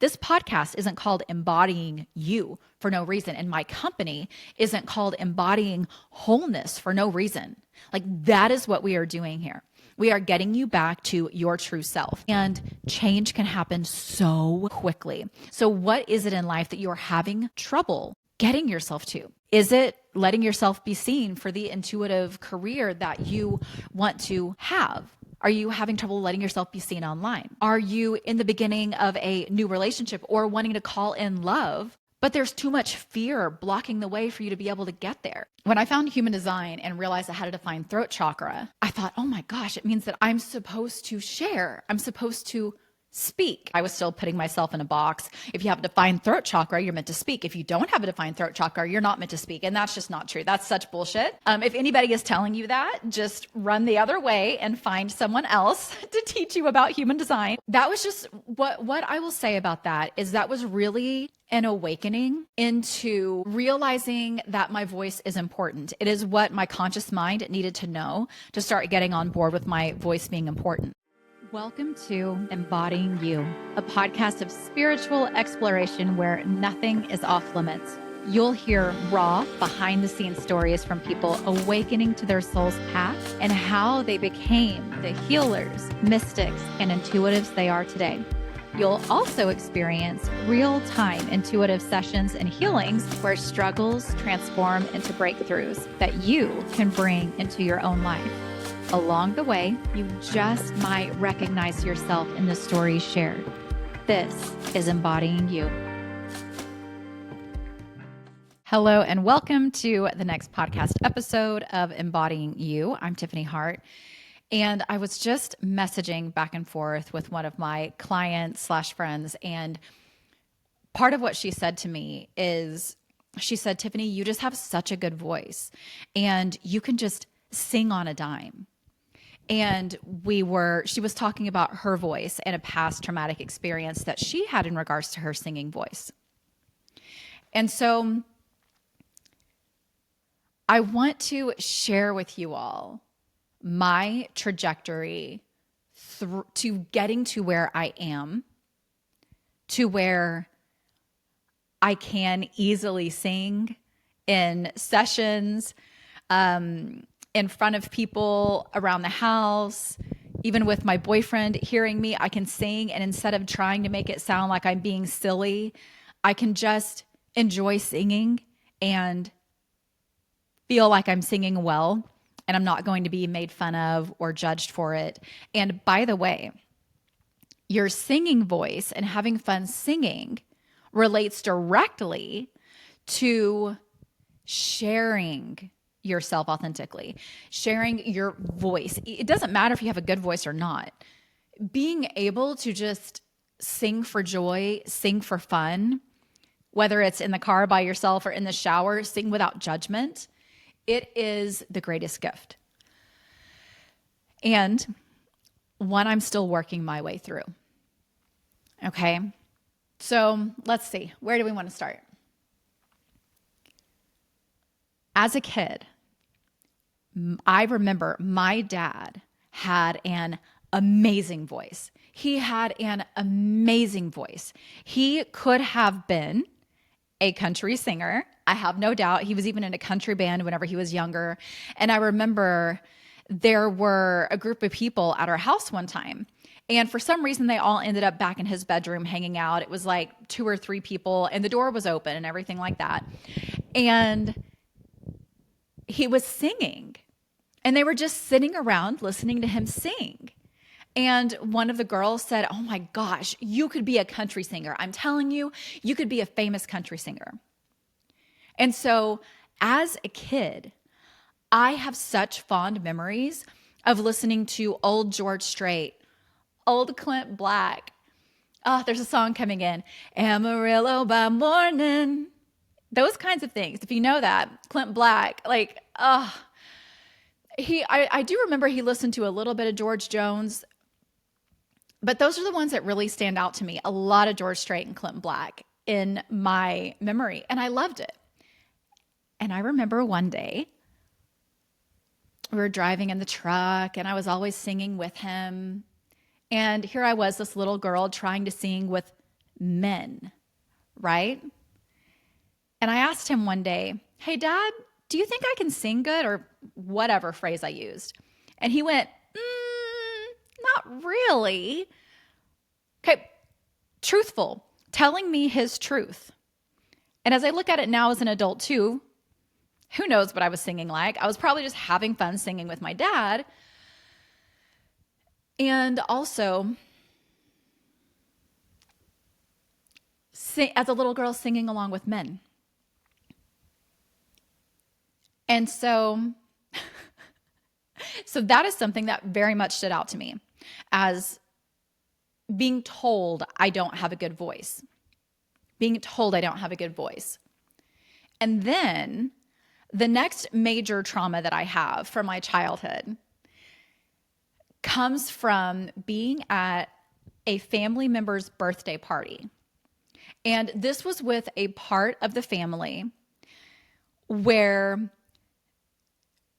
This podcast isn't called Embodying You for no reason. And my company isn't called Embodying Wholeness for no reason. Like, that is what we are doing here. We are getting you back to your true self, and change can happen so quickly. So what is it in life that you're having trouble getting yourself to? Is it letting yourself be seen for the intuitive career that you want to have? Are you having trouble letting yourself be seen online? Are you in the beginning of a new relationship or wanting to call in love, but there's too much fear blocking the way for you to be able to get there? When I found human design and realized I had a defined throat chakra, I thought, oh my gosh, it means that I'm supposed to share. I'm supposed to speak. I was still putting myself in a box. If you have a defined throat chakra, you're meant to speak. If you don't have a defined throat chakra, you're not meant to speak. And that's just not true. That's such bullshit. If anybody is telling you that, just run the other way and find someone else to teach you about human design. That was just what I will say about that is that was really an awakening into realizing that my voice is important. It is what my conscious mind needed to know to start getting on board with my voice being important. Welcome to Embodying You, a podcast of spiritual exploration where nothing is off limits. You'll hear raw, behind the scenes stories from people awakening to their soul's path and how they became the healers, mystics, and intuitives they are today. You'll also experience real-time intuitive sessions and healings where struggles transform into breakthroughs that you can bring into your own life. Along the way, you just might recognize yourself in the stories shared. This is Embodying You. Hello, and welcome to the next podcast episode of Embodying You. I'm Tiffany Hart, and I was just messaging back and forth with one of my clients / friends, and part of what she said to me is, she said, Tiffany, you just have such a good voice, and you can just sing on a dime. And she was talking about her voice and a past traumatic experience that she had in regards to her singing voice. And so I want to share with you all my trajectory to getting to where I am, to where I can easily sing in sessions, in front of people around the house, even with my boyfriend hearing me, I can sing. And instead of trying to make it sound like I'm being silly, I can just enjoy singing and feel like I'm singing well, and I'm not going to be made fun of or judged for it. And by the way, your singing voice and having fun singing relates directly to sharing yourself authentically, sharing your voice. It doesn't matter if you have a good voice or not. Being able to just sing for joy, sing for fun, whether it's in the car by yourself or in the shower, sing without judgment, it is the greatest gift. And one I'm still working my way through. Okay. So let's see. Where do we want to start? As a kid, I remember my dad had an amazing voice. He had an amazing voice. He could have been a country singer. I have no doubt. He was even in a country band whenever he was younger. And I remember there were a group of people at our house one time. And for some reason, they all ended up back in his bedroom hanging out. It was like 2 or 3 people, and the door was open and everything like that. And he was singing, and they were just sitting around listening to him sing. And one of the girls said, oh my gosh, you could be a country singer. I'm telling you, you could be a famous country singer. And so as a kid, I have such fond memories of listening to old George Strait, old Clint Black. Oh, there's a song coming in, Amarillo by morning. Those kinds of things. If you know that, Clint Black, like, I do remember he listened to a little bit of George Jones, but those are the ones that really stand out to me. A lot of George Strait and Clint Black in my memory, and I loved it. And I remember one day we were driving in the truck, and I was always singing with him. And here I was, this little girl trying to sing with men, right? And I asked him one day, hey, Dad, do you think I can sing good? Or whatever phrase I used. And he went, not really. Okay, truthful, telling me his truth. And as I look at it now as an adult too, who knows what I was singing like? I was probably just having fun singing with my dad. And also, as a little girl, singing along with men. And so that is something that very much stood out to me as being told I don't have a good voice. Being told I don't have a good voice. And then the next major trauma that I have from my childhood comes from being at a family member's birthday party. And this was with a part of the family where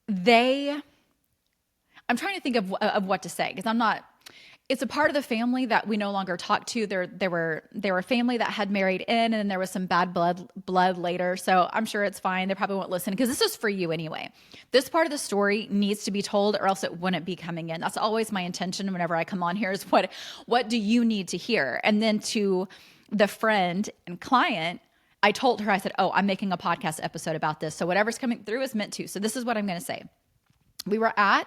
I'm trying to think of what to say because it's a part of the family that we no longer talk to. There were a family that had married in, and there was some bad blood later. So I'm sure it's fine. They probably won't listen because this is for you anyway. This part of the story needs to be told or else it wouldn't be coming in. That's always my intention whenever I come on here is what do you need to hear? And then to the friend and client, I told her, I said, oh, I'm making a podcast episode about this. So whatever's coming through is meant to. So this is what I'm going to say. We were at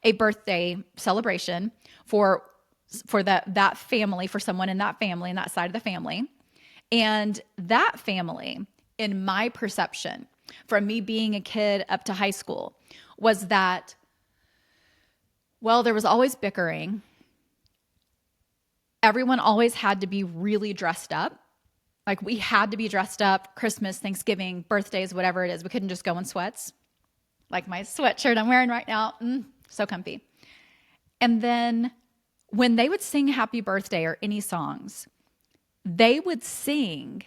a birthday celebration for that family, for someone in that family, in that side of the family. And that family, in my perception, from me being a kid up to high school, was that, well, there was always bickering. Everyone always had to be really dressed up. Like we had to be dressed up, Christmas, Thanksgiving, birthdays, whatever it is. We couldn't just go in sweats. Like my sweatshirt I'm wearing right now. So comfy. And then when they would sing happy birthday or any songs, they would sing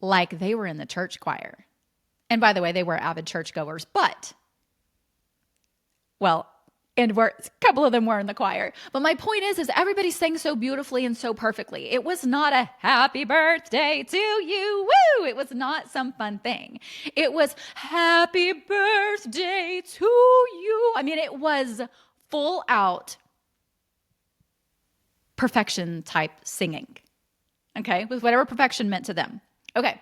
like they were in the church choir. And by the way, they were avid churchgoers, and a couple of them were in the choir. But my point is everybody sang so beautifully and so perfectly. It was not a happy birthday to you. Woo! It was not some fun thing. It was happy birthday to you. I mean, it was full out perfection type singing. Okay? With whatever perfection meant to them. Okay.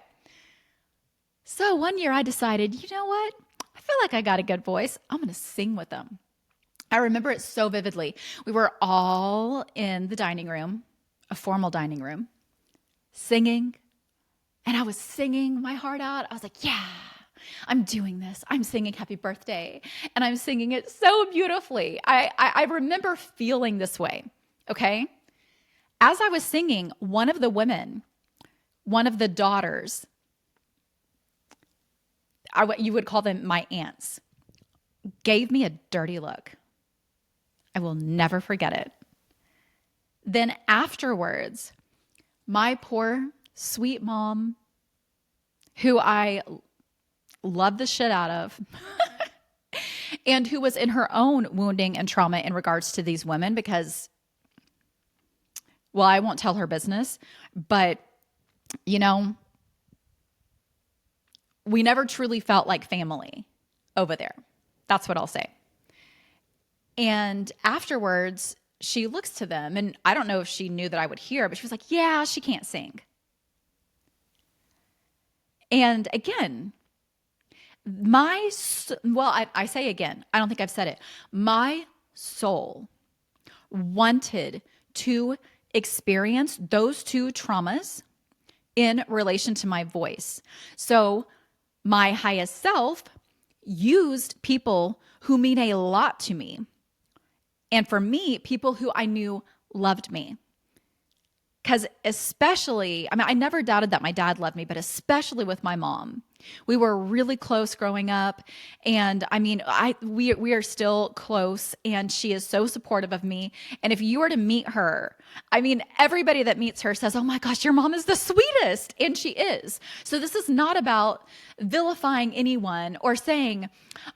So one year I decided, you know what? I feel like I got a good voice. I'm going to sing with them. I remember it so vividly. We were all in the dining room, a formal dining room, singing. And I was singing my heart out. I was like, yeah, I'm doing this. I'm singing happy birthday. And I'm singing it so beautifully. I remember feeling this way, okay? As I was singing, one of the women, one of the daughters, you would call them my aunts, gave me a dirty look. I will never forget it. Then afterwards, my poor, sweet mom, who I love the shit out of, and who was in her own wounding and trauma in regards to these women because, well, I won't tell her business, but, you know, we never truly felt like family over there. That's what I'll say. And afterwards, she looks to them, and I don't know if she knew that I would hear, but she was like, yeah, she can't sing. And again, I say again, I don't think I've said it. My soul wanted to experience those two traumas in relation to my voice. So my highest self used people who mean a lot to me. And for me, people who I knew loved me. Because especially, I never doubted that my dad loved me, but especially with my mom. We were really close growing up. And we are still close, and she is so supportive of me. And if you were to meet her, everybody that meets her says, oh my gosh, your mom is the sweetest. And she is. So this is not about vilifying anyone or saying,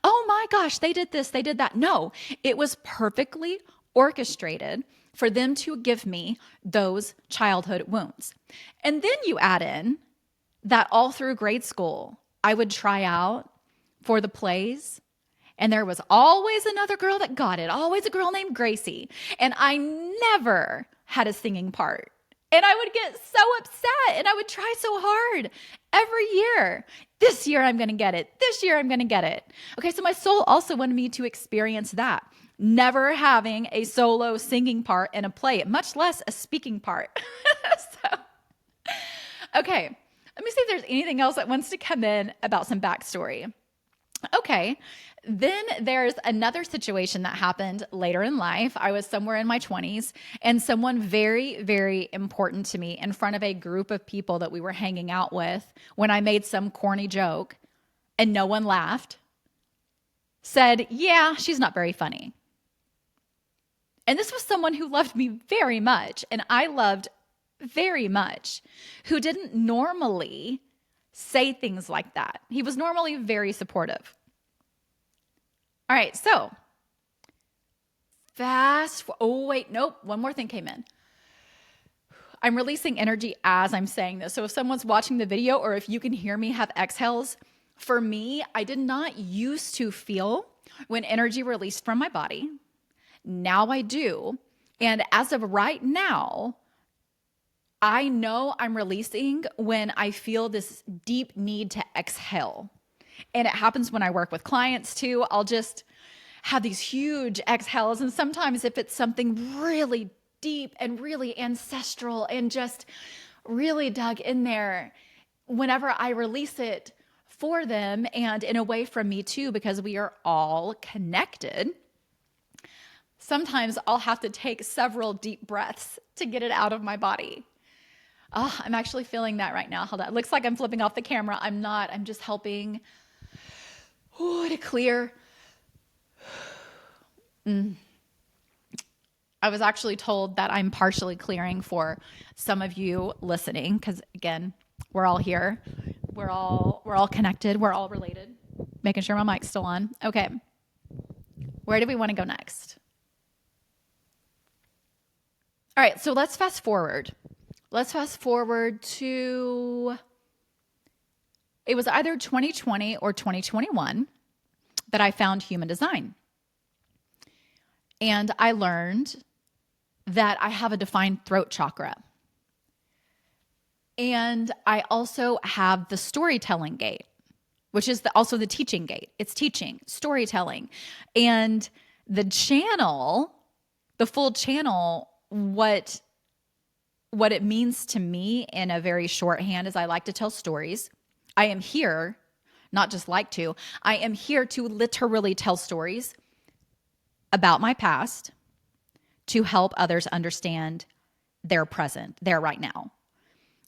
oh my gosh, they did this, they did that. No, it was perfectly orchestrated for them to give me those childhood wounds. And then you add in that all through grade school, I would try out for the plays, and there was always another girl that got it, always a girl named Gracie. And I never had a singing part. And I would get so upset and I would try so hard every year. This year I'm going to get it. This year I'm going to get it. Okay, so my soul also wanted me to experience that. Never having a solo singing part in a play, much less a speaking part. So, okay, let me see if there's anything else that wants to come in about some backstory. Okay, then there's another situation that happened later in life. I was somewhere in my 20s, and someone very, very important to me in front of a group of people that we were hanging out with, when I made some corny joke and no one laughed, said, "Yeah, she's not very funny." And this was someone who loved me very much, and I loved very much, who didn't normally say things like that. He was normally very supportive. All right, so one more thing came in. I'm releasing energy as I'm saying this. So if someone's watching the video, or if you can hear me have exhales, for me, I did not used to feel when energy released from my body. Now I do. And as of right now, I know I'm releasing when I feel this deep need to exhale. And it happens when I work with clients too. I'll just have these huge exhales. And sometimes if it's something really deep and really ancestral and just really dug in there, whenever I release it for them, and in a way from me too, because we are all connected, sometimes I'll have to take several deep breaths to get it out of my body. Oh, I'm actually feeling that right now. Hold on. It looks like I'm flipping off the camera. I'm not. I'm just helping to clear. I was actually told that I'm partially clearing for some of you listening, because again, we're all here. We're all connected. We're all related. Making sure my mic's still on. Okay. Where do we want to go next? All right, so let's fast forward. Let's fast forward to, it was either 2020 or 2021 that I found human design. And I learned that I have a defined throat chakra. And I also have the storytelling gate, which is also the teaching gate. It's teaching, storytelling. And the channel, the full channel, what it means to me in a very shorthand is I like to tell stories. I am here, not just like to, I am here to literally tell stories about my past to help others understand their present, their right now,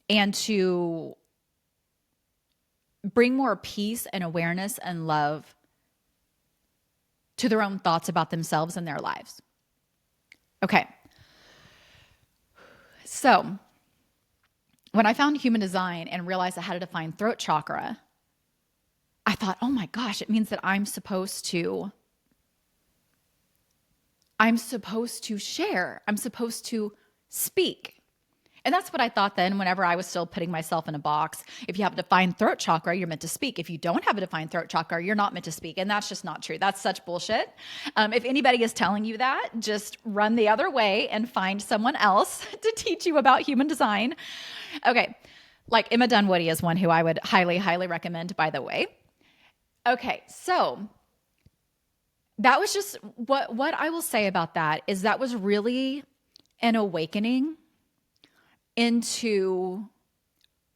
and to bring more peace and awareness and love to their own thoughts about themselves and their lives. Okay. So when I found human design and realized I had a defined throat chakra, I thought, oh my gosh, it means that I'm supposed to share. I'm supposed to speak. And that's what I thought then, whenever I was still putting myself in a box. If you have a defined throat chakra, you're meant to speak. If you don't have a defined throat chakra, you're not meant to speak. And that's just not true. That's such bullshit. If anybody is telling you that, just run the other way and find someone else to teach you about human design. Okay. Like Emma Dunwoody is one who I would highly, highly recommend, by the way. Okay. So that was just what I will say about that is that was really an awakening into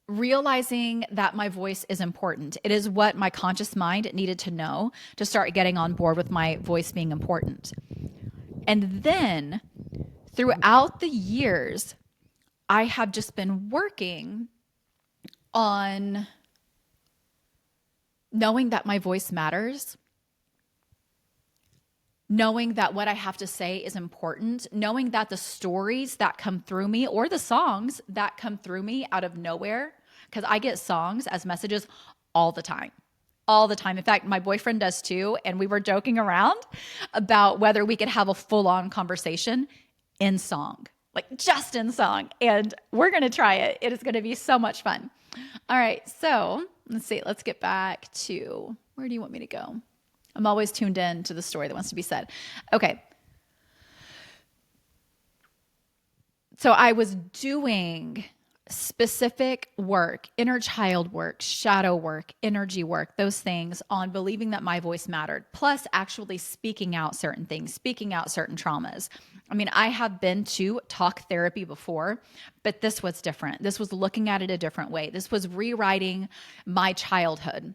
realizing that my voice is important. It is what my conscious mind needed to know to start getting on board with my voice being important. And then throughout the years, I have just been working on knowing that my voice matters, knowing that what I have to say is important, knowing that the stories that come through me or the songs that come through me out of nowhere, because I get songs as messages all the time. All the time. In fact, my boyfriend does too. And we were joking around about whether we could have a full-on conversation. in song, like just in song. And we're going to try it. It is going to be so much fun. All right. So let's see. Let's get back to, where do you want me to go? I'm always tuned in to the story that wants to be said. Okay. So I was doing specific work, inner child work, shadow work, energy work, those things on believing that my voice mattered, plus actually speaking out certain things, speaking out certain traumas. I mean, I have been to talk therapy before, but this was different. This was looking at it a different way. This was rewriting my childhood.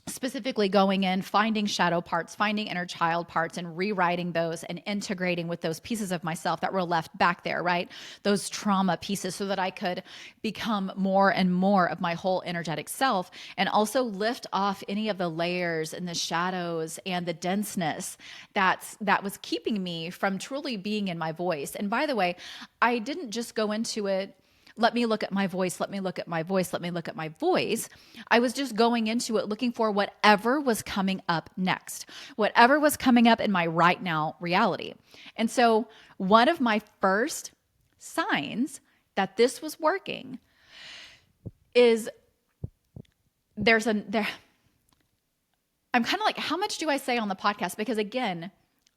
Specifically going in, finding shadow parts, finding inner child parts, and rewriting those and integrating with those pieces of myself that were left back there, right? Those trauma pieces, so that I could become more and more of my whole energetic self, and also lift off any of the layers and the shadows and the denseness that was keeping me from truly being in my voice. And by the way, I didn't just go into it, let me look at my voice, let me look at my voice, let me look at my voice. I was just going into it looking for whatever was coming up next, whatever was coming up in my right now reality. And so one of my first signs that this was working is I'm kind of like, how much do I say on the podcast? Because again,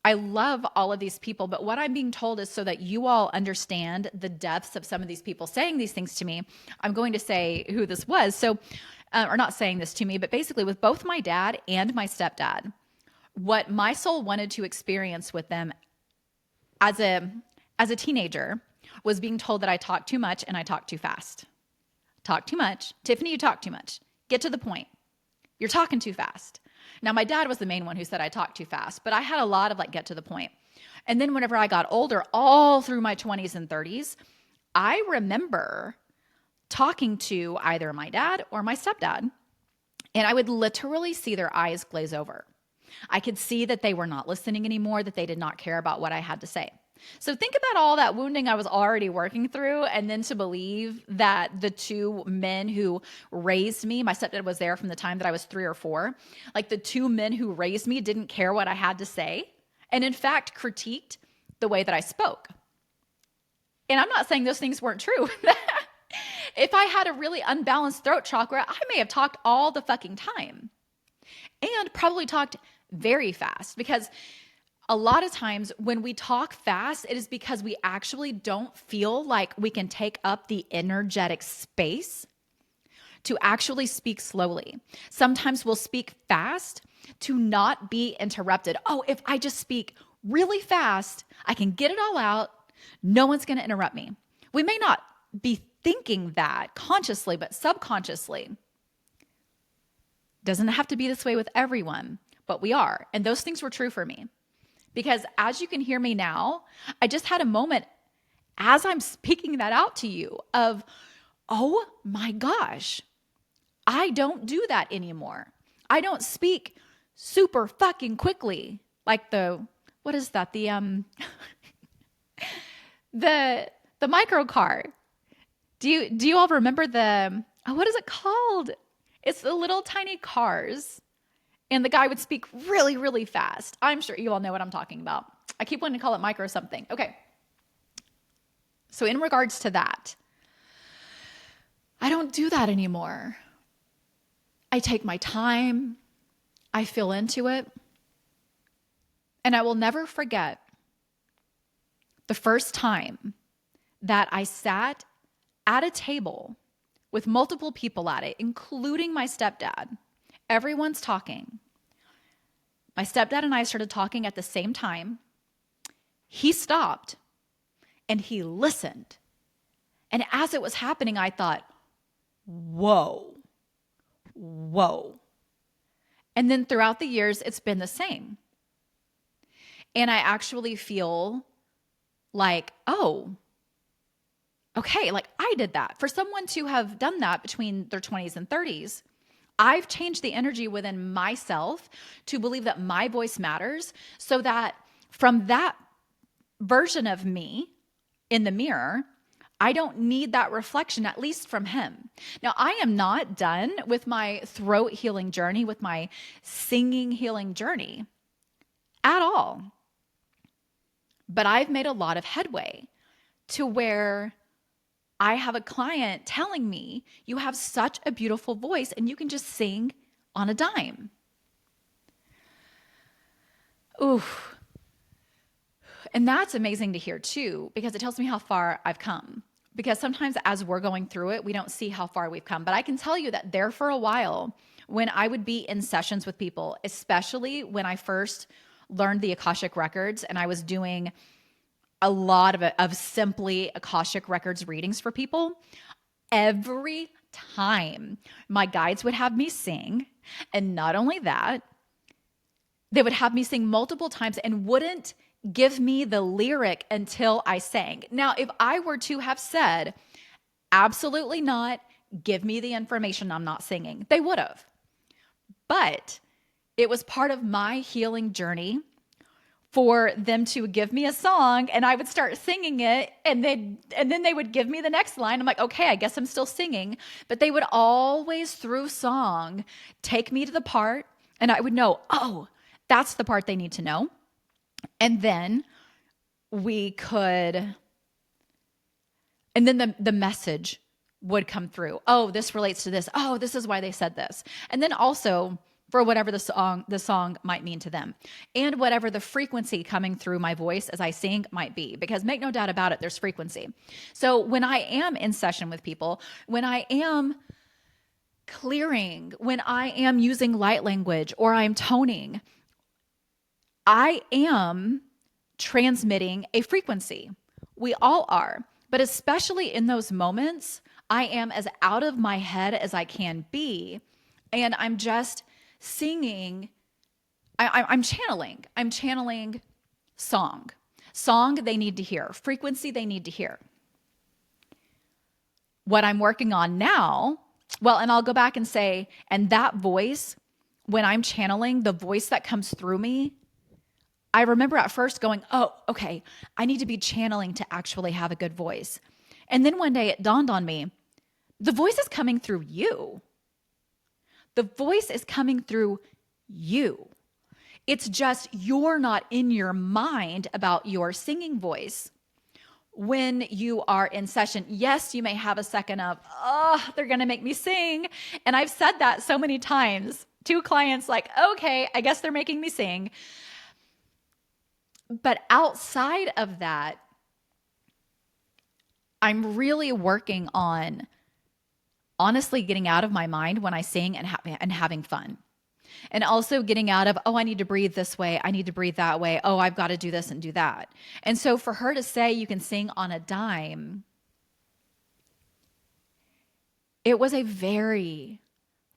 I love all of these people, but what I'm being told is so that you all understand the depths of some of these people saying these things to me, I'm going to say who this was. So, or not saying this to me, but basically with both my dad and my stepdad, what my soul wanted to experience with them as a teenager was being told that I talk too much and I talk too fast. Talk too much. Tiffany, you talk too much. Get to the point. You're talking too fast. Now, my dad was the main one who said I talked too fast, but I had a lot of like, get to the point. And then whenever I got older, all through my 20s and 30s, I remember talking to either my dad or my stepdad, and I would literally see their eyes glaze over. I could see that they were not listening anymore, that they did not care about what I had to say. So think about all that wounding I was already working through, and then to believe that the two men who raised me, my stepdad was there from the time that I was 3 or 4, like the two men who raised me didn't care what I had to say, and in fact critiqued the way that I spoke. And I'm not saying those things weren't true. If I had a really unbalanced throat chakra, I may have talked all the fucking time, and probably talked very fast, because a lot of times when we talk fast, it is because we actually don't feel like we can take up the energetic space to actually speak slowly. Sometimes we'll speak fast to not be interrupted. Oh, if I just speak really fast, I can get it all out. No one's going to interrupt me. We may not be thinking that consciously, but subconsciously. Doesn't have to be this way with everyone, but we are. And those things were true for me. Because as you can hear me now, I just had a moment as I'm speaking that out to you of, oh my gosh, I don't do that anymore. I don't speak super fucking quickly. Like what is that? The micro car. Do you all remember what is it called? It's the little tiny cars. And the guy would speak really, really fast. I'm sure you all know what I'm talking about. I keep wanting to call it micro something. Okay. So in regards to that, I don't do that anymore. I take my time. I feel into it. And I will never forget the first time that I sat at a table with multiple people at it, including my stepdad. Everyone's talking. My stepdad and I started talking at the same time. He stopped and he listened. And as it was happening, I thought, whoa. And then throughout the years, it's been the same. And I actually feel like, oh, okay, like I did that. For someone to have done that between their 20s and 30s, I've changed the energy within myself to believe that my voice matters, so that from that version of me in the mirror, I don't need that reflection, at least from him. Now, I am not done with my throat healing journey, with my singing healing journey at all. But I've made a lot of headway. to where I have a client telling me, you have such a beautiful voice and you can just sing on a dime. Ooh. And that's amazing to hear too, because it tells me how far I've come. Because sometimes as we're going through it, we don't see how far we've come. But I can tell you that there for a while, when I would be in sessions with people, especially when I first learned the Akashic Records and I was doing a lot of simply Akashic Records readings for people, every time my guides would have me sing, and not only that, they would have me sing multiple times and wouldn't give me the lyric until I sang. Now, if I were to have said, absolutely not, give me the information, I'm not singing, they would have. But it was part of my healing journey for them to give me a song and I would start singing it, and then they would give me the next line. I'm like, okay, I guess I'm still singing. But they would always, through song, take me to the part, and I would know, oh, that's the part they need to know. And then we could, and then the message would come through. Oh, this relates to this. Oh, this is why they said this. And then also for whatever the song might mean to them, and whatever the frequency coming through my voice as I sing might be, because make no doubt about it, there's frequency. So when I am in session with people, when I am clearing, when I am using light language or I'm toning, I am transmitting a frequency. We all are, but especially in those moments, I am as out of my head as I can be, and I'm just singing. I'm channeling song they need to hear, frequency they need to hear. What I'm working on now, well, and I'll go back and say, and that voice, when I'm channeling, the voice that comes through me, I remember at first going, oh, okay, I need to be channeling to actually have a good voice. And then one day it dawned on me, the voice is coming through you. The voice is coming through you. It's just you're not in your mind about your singing voice. When you are in session, yes, you may have a second of, oh, they're going to make me sing. And I've said that so many times to clients, like, okay, I guess they're making me sing. But outside of that, I'm really working on honestly getting out of my mind when I sing and having fun. And also getting out of, oh, I need to breathe this way, I need to breathe that way, oh, I've got to do this and do that. And so for her to say you can sing on a dime, it was a very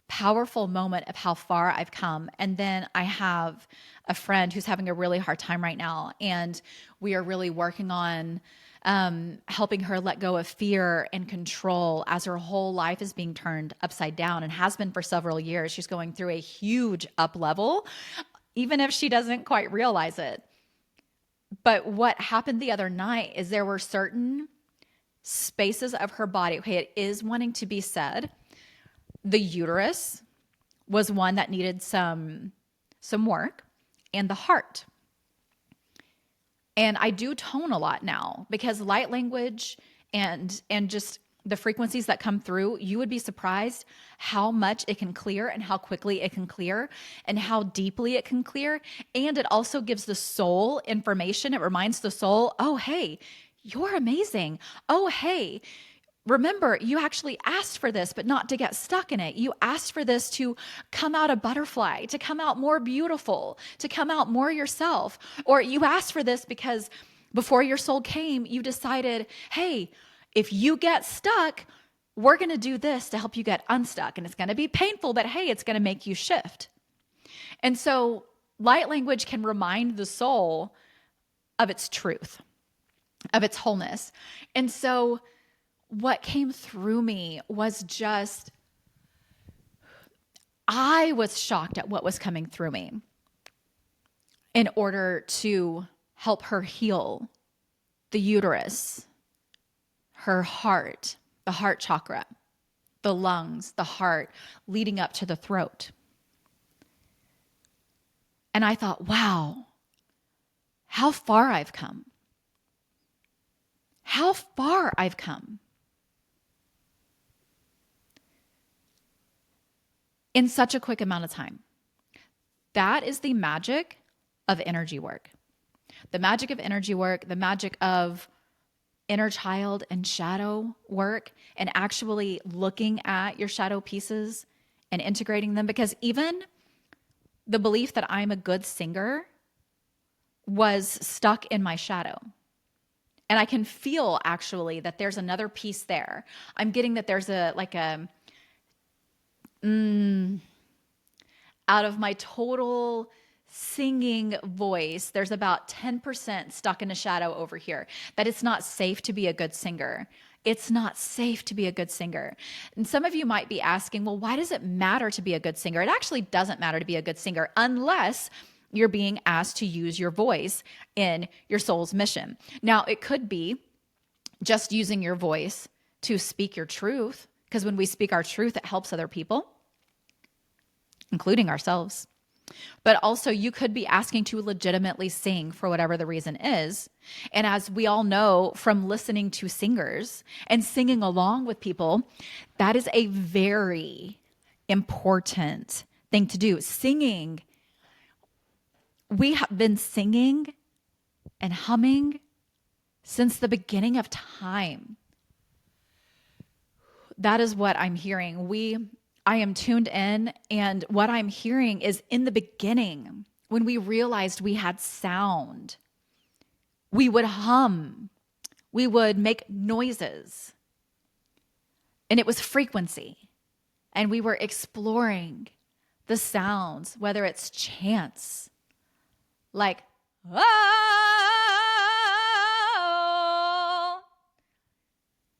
powerful moment of how far I've come. And then I have a friend who's having a really hard time right now, and we are really working on helping her let go of fear and control as her whole life is being turned upside down and has been for several years. She's going through a huge up level, even if she doesn't quite realize it. But what happened the other night is there were certain spaces of her body, okay, it is wanting to be said. The uterus was one that needed some work, and the heart. And I do tone a lot now because light language and just the frequencies that come through, you would be surprised how much it can clear and how quickly it can clear and how deeply it can clear. And it also gives the soul information. It reminds the soul, oh, hey, you're amazing. Oh, hey, remember, you actually asked for this, but not to get stuck in it. You asked for this to come out a butterfly, to come out more beautiful, to come out more yourself. Or you asked for this because before your soul came, you decided, hey, if you get stuck, we're going to do this to help you get unstuck. And it's going to be painful, but hey, it's going to make you shift. And so light language can remind the soul of its truth, of its wholeness. And so what came through me was just, I was shocked at what was coming through me in order to help her heal the uterus, her heart, the heart chakra, the lungs, the heart, leading up to the throat. And I thought, wow, how far I've come. how far I've come in such a quick amount of time. That is the magic of energy work. The magic of energy work, the magic of inner child and shadow work, and actually looking at your shadow pieces and integrating them. Because even the belief that I'm a good singer was stuck in my shadow. And I can feel actually that there's another piece there. I'm getting that there's out of my total singing voice, there's about 10% stuck in a shadow over here, that it's not safe to be a good singer. It's not safe to be a good singer. And some of you might be asking, well, why does it matter to be a good singer? It actually doesn't matter to be a good singer unless you're being asked to use your voice in your soul's mission. Now, it could be just using your voice to speak your truth, because when we speak our truth, it helps other people, including ourselves. But also, you could be asking to legitimately sing for whatever the reason is. And as we all know from listening to singers and singing along with people, that is a very important thing to do. Singing, we have been singing and humming since the beginning of time. That is what I'm hearing. I am tuned in, and what I'm hearing is in the beginning, when we realized we had sound, we would hum, we would make noises, and it was frequency. And we were exploring the sounds, whether it's chants, like, oh,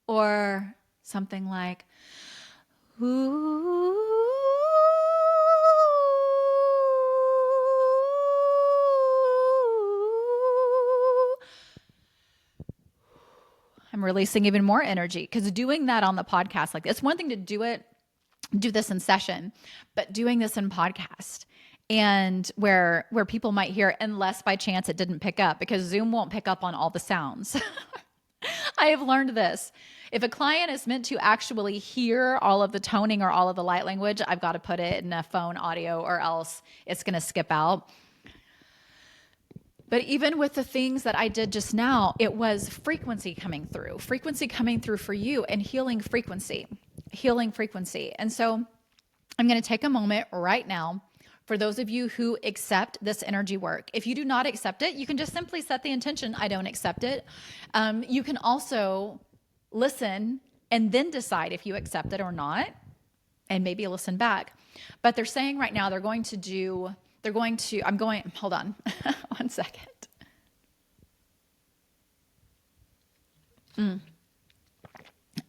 or something like, ooh. I'm releasing even more energy, because doing that on the podcast, like, it's one thing to do this in session, but doing this in podcast and where people might hear, unless by chance it didn't pick up, because Zoom won't pick up on all the sounds. I have learned this. If a client is meant to actually hear all of the toning or all of the light language, I've got to put it in a phone audio, or else it's going to skip out. But even with the things that I did just now, it was frequency coming through for you, and healing frequency. And so I'm going to take a moment right now for those of you who accept this energy work. If you do not accept it, you can just simply set the intention, I don't accept it. You can also listen and then decide if you accept it or not, and maybe listen back. But they're saying right now hold on one second.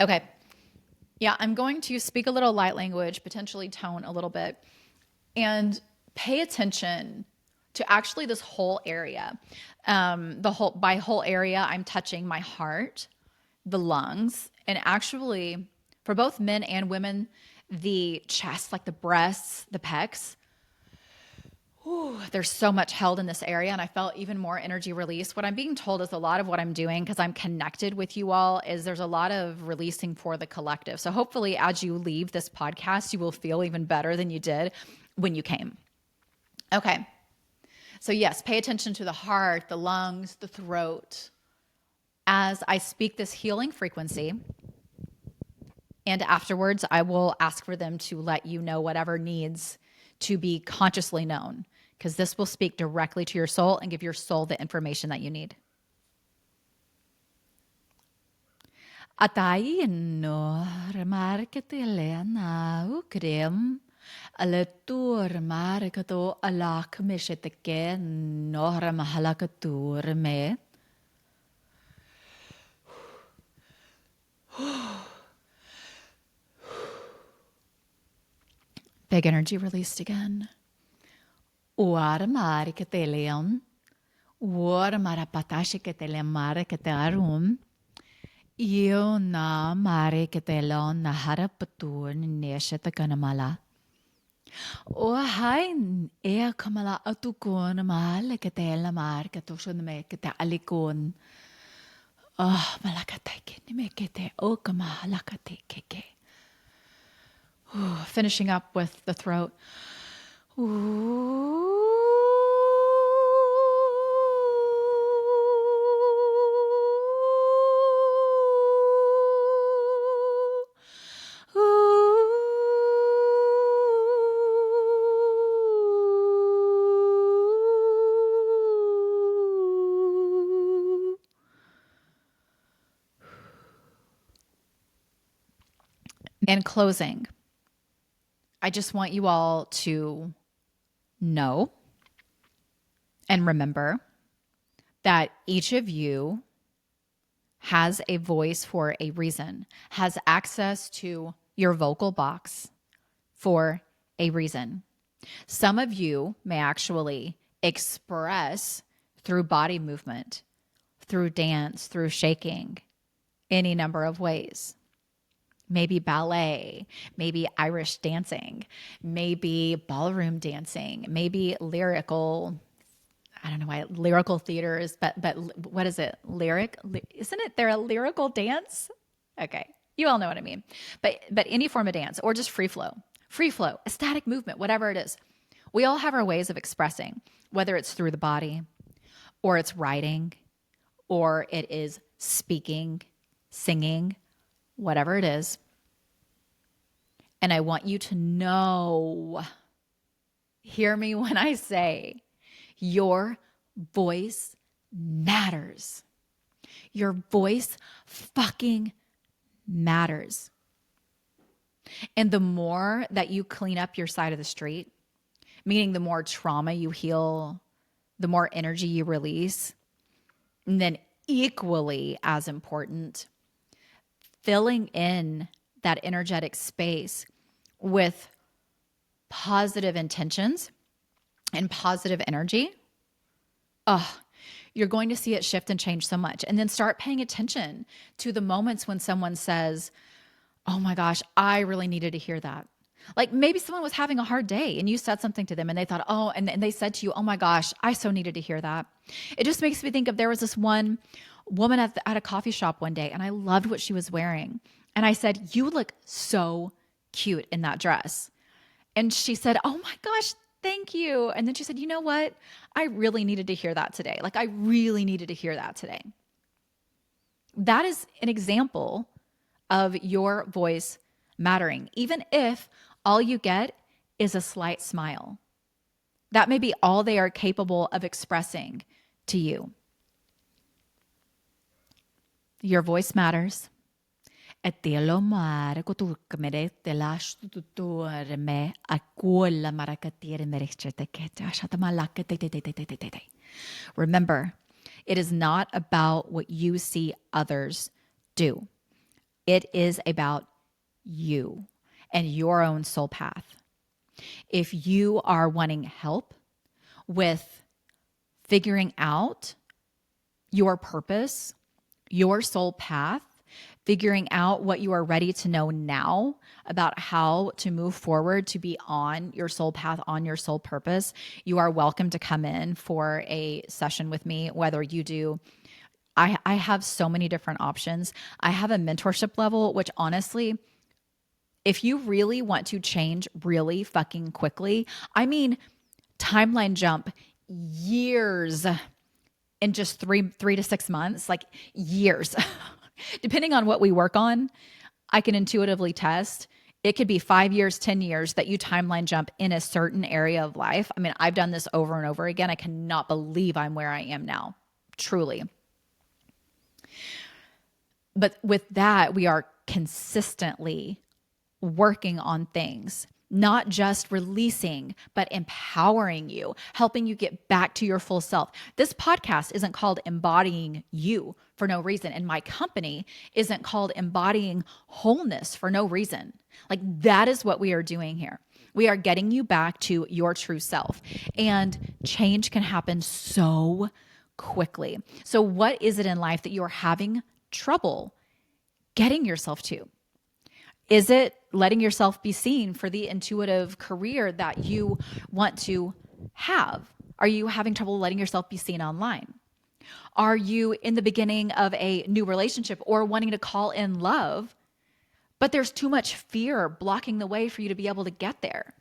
Okay. Yeah, I'm going to speak a little light language, potentially tone a little bit, and pay attention to actually this whole area. By whole area, I'm touching my heart, the lungs, and actually for both men and women, the chest, like the breasts, the pecs. Ooh, there's so much held in this area, and I felt even more energy release. What I'm being told is a lot of what I'm doing, because I'm connected with you all, is there's a lot of releasing for the collective. So hopefully as you leave this podcast, you will feel even better than you did when you came. Okay. So yes, pay attention to the heart, the lungs, the throat, as I speak this healing frequency. And afterwards, I will ask for them to let you know whatever needs to be consciously known, because this will speak directly to your soul and give your soul the information that you need. Atai no remarkete lena ukrem aletur markato alak misheteke no ramahalakatur me. Big energy released again. Uaramari keteleon. Uaramara patashi ketelemare ketearum. Io na mare ketelon na harapatur nesheta kanamala. O hain ea kamala atukon male ketela mar ketoshon me kete alikon. Oh, malakateke, nimekete, okama, halakateke. Finishing up with the throat. Ooh. In closing, I just want you all to know and remember that each of you has a voice for a reason, has access to your vocal box for a reason. Some of you may actually express through body movement, through dance, through shaking, any number of ways. Maybe ballet, maybe Irish dancing, maybe ballroom dancing, maybe lyrical. I don't know why lyrical theater is, but what is it? Isn't it there a lyrical dance? Okay, you all know what I mean. But any form of dance or just free flow, ecstatic movement, whatever it is. We all have our ways of expressing, whether it's through the body, or it's writing, or it is speaking, singing, whatever it is. And I want you to know, hear me when I say, your voice matters. Your voice fucking matters. And the more that you clean up your side of the street, meaning the more trauma you heal, the more energy you release, and then equally as important, filling in that energetic space with positive intentions and positive energy, you're going to see it shift and change so much. And then start paying attention to the moments when someone says, oh my gosh, I really needed to hear that. Like maybe someone was having a hard day and you said something to them and they thought, oh, and they said to you, oh my gosh, I so needed to hear that. It just makes me think of, there was this one woman at a coffee shop one day and I loved what she was wearing. And I said, you look so cute in that dress. And she said, oh my gosh, thank you. And then she said, you know what? I really needed to hear that today. Like I really needed to hear that today. That is an example of your voice mattering, even if all you get is a slight smile. That may be all they are capable of expressing to you. Your voice matters. Remember, it is not about what you see others do. It is about you and your own soul path. If you are wanting help with figuring out your purpose, your soul path, figuring out what you are ready to know now about how to move forward to be on your soul path, on your soul purpose, you are welcome to come in for a session with me, whether you do. I have so many different options. I have a mentorship level, which honestly, if you really want to change really fucking quickly, I mean, timeline jump years in just three to 6 months, like years. Depending on what we work on, I can intuitively test. It could be 5 years, 10 years that you timeline jump in a certain area of life. I mean, I've done this over and over again. I cannot believe I'm where I am now, truly. But with that, we are consistently working on things, not just releasing, but empowering you, helping you get back to your full self. This podcast isn't called Embodying You for no reason. And my company isn't called Embodying Wholeness for no reason. Like that is what we are doing here. We are getting you back to your true self, and change can happen so quickly. So what is it in life that you're having trouble getting yourself to? Is it letting yourself be seen for the intuitive career that you want to have? Are you having trouble letting yourself be seen online? Are you in the beginning of a new relationship or wanting to call in love, but there's too much fear blocking the way for you to be able to get there?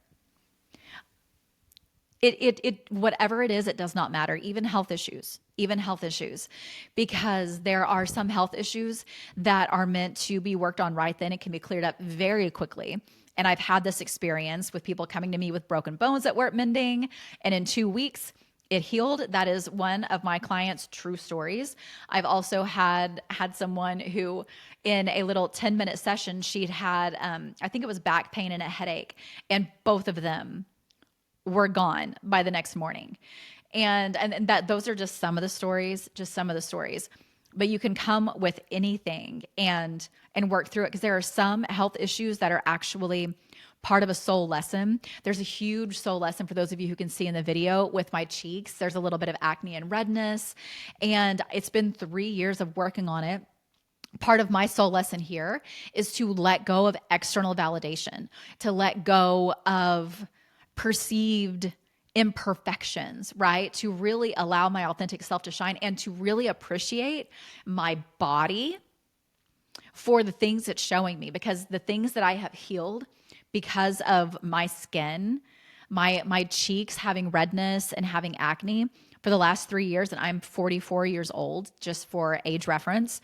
Whatever it is, it does not matter. Even health issues, because there are some health issues that are meant to be worked on right then. It can be cleared up very quickly. And I've had this experience with people coming to me with broken bones that weren't mending, and in 2 weeks, it healed. That is one of my clients' true stories. I've also had someone who, in a little 10-minute session, she'd had, I think it was back pain and a headache, and both of them were gone by the next morning. And that those are just some of the stories, But you can come with anything and work through it, because there are some health issues that are actually part of a soul lesson. There's a huge soul lesson for those of you who can see in the video with my cheeks. There's a little bit of acne and redness, and it's been 3 years of working on it. Part of my soul lesson here is to let go of external validation, to let go of perceived imperfections, right? To really allow my authentic self to shine, and to really appreciate my body for the things it's showing me, because the things that I have healed because of my skin, my cheeks having redness and having acne for the last 3 years, and I'm 44 years old, just for age reference,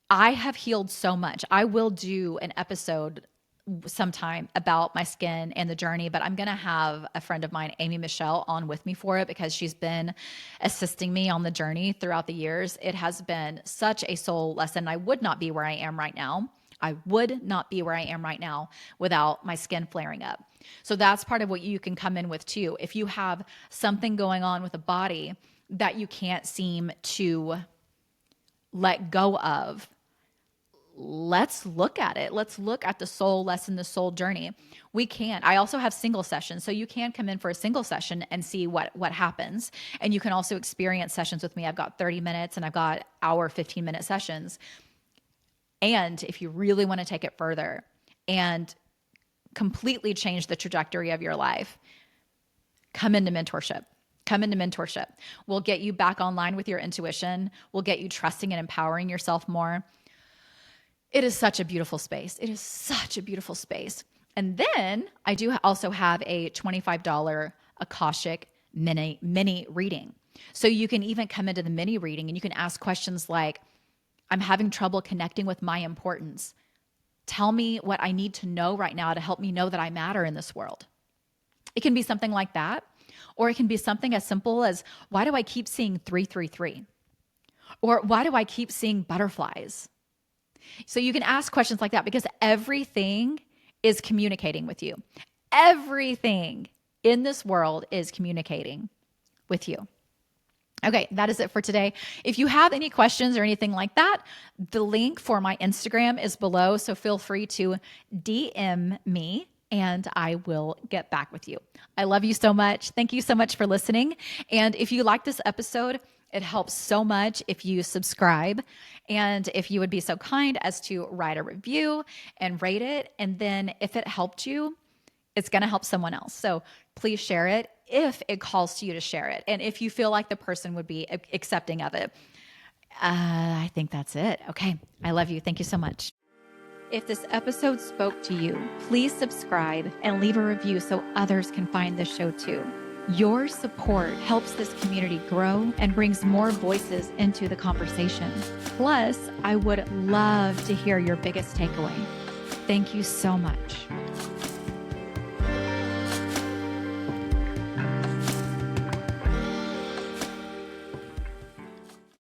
I have healed so much. I will do an episode sometime about my skin and the journey, but I'm going to have a friend of mine, Amy Michelle, on with me for it, because she's been assisting me on the journey throughout the years. It has been such a soul lesson. I would not be where I am right now. Without my skin flaring up. So that's part of what you can come in with too. If you have something going on with a body that you can't seem to let go of, let's look at it. Let's look at the soul lesson, the soul journey. We can. I also have single sessions. So you can come in for a single session and see what happens. And you can also experience sessions with me. I've got 30 minutes and I've got hour, 15-minute sessions. And if you really want to take it further and completely change the trajectory of your life, come into mentorship. We'll get you back online with your intuition. We'll get you trusting and empowering yourself more. It is such a beautiful space. And then I do also have a $25 Akashic mini reading. So you can even come into the mini reading and you can ask questions like, I'm having trouble connecting with my importance. Tell me what I need to know right now to help me know that I matter in this world. It can be something like that, or it can be something as simple as, why do I keep seeing 333? Or why do I keep seeing butterflies? So you can ask questions like that, because everything is communicating with you. Everything in this world is communicating with you. Okay, that is it for today. If you have any questions or anything like that, the link for my Instagram is below. So feel free to DM me and I will get back with you. I love you so much. Thank you so much for listening. And if you like this episode, it helps so much if you subscribe, and if you would be so kind as to write a review and rate it. And then if it helped you, it's going to help someone else. So please share it if it calls to you to share it. And if you feel like the person would be accepting of it. I think that's it. Okay. I love you. Thank you so much. If this episode spoke to you, please subscribe and leave a review so others can find this show too. Your support helps this community grow and brings more voices into the conversation. Plus, I would love to hear your biggest takeaway. Thank you so much.